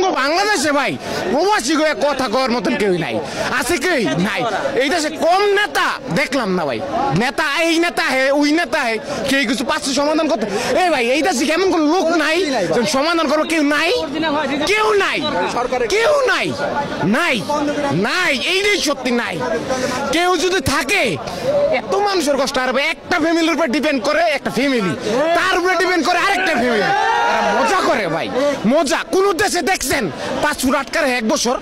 আমগো বাংলাদেশে ভাই প্রবাসী গিয়ে কথা কওয়ার মতন কেউ নাই, আছে কেউ নাই। এই দেশে কম নেতা দেখলাম না ভাই, নেতা এই নেতা হে ওই নেতা হে, কেউ কিছু পাচ্ছে সমাধান করতে। এই ভাই এই দেশে কেমন কোন লোক নাই সমাধান করবো? কেউ নাই, কেউ নাই, কেউ নাই, নাই নাই, এইটাই সত্যি নাই। কেউ যদি থাকে এত মানুষের কষ্ট আর একটা ফ্যামিলির উপর ডিপেন্ড করে, একটা ফ্যামিলি তার উপরে ডিপেন্ড করে আরেকটা ফ্যামিলি, মজা করে ভাই মজা। কোন দেশে দেখছেন 5 ফুট আটকারে 1 বছর?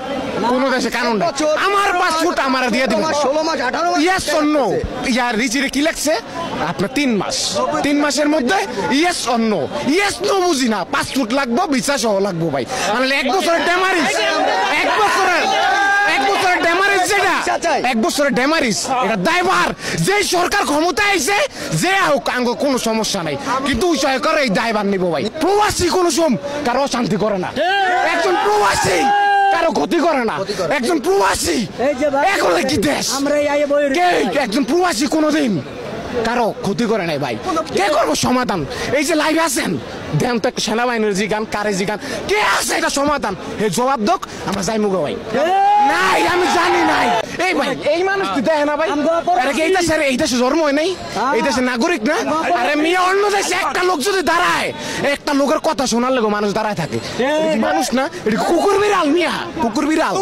কোন দেশে কারণ নাই। আমার 5 ফুট আমার দিয়ে দিবেন 16 মাস 18 মাস। Yes or no? ইয়ার রিচিরে কি লাগছে আপনার 3 মাস, 3 মাসের মধ্যে yes or no? Yes no বুঝি না, 5 ফুট লাগবো, ভিসা সহ লাগবো ভাই। মানে 1 বছরের ড্যামারিজ, 1 বছরের ড্যামারিজ, যেটা 1 বছরের ড্যামারিজ, এটা দায়ভার যে সরকার ক্ষমতায় আইছে যে হোক আঙ্গ কোনো সমস্যা নাই, কিন্তু ওই সরকার এই দায়ভার নিব ভাই। প্রবাসী কোনো কারো অশান্তি করে না, একজন প্রবাসী কারো ক্ষতি করে না, একজন প্রবাসী এখন কি দেশ? একজন প্রবাসী কোনোদিন কারো ক্ষতি করে নাই ভাই। কে করবো সমাধান? এই যে লাইভে আছেন দেন তো একটা সেনাবাহিনীর জিগান, কারে জিগান, কে আছে এটা সমাধান? এই জবাব দোক, আমরা যাই মুগো ভাই। নাই আমি জানি নাই। এই ভাই এই মানুষ তুই দেখে না ভাই, এই দেশে জন্ম হয় নাই, এই দেশের নাগরিক না? আরে মেয়ে অন্য দেশে একটা লোক যদি দাঁড়ায়, একটা লোকের কথা শোনার লেগে মানুষ দাঁড়ায় থাকে, মানুষ না, এটা কুকুর বিড়াল মিয়া, কুকুর বিড়াল।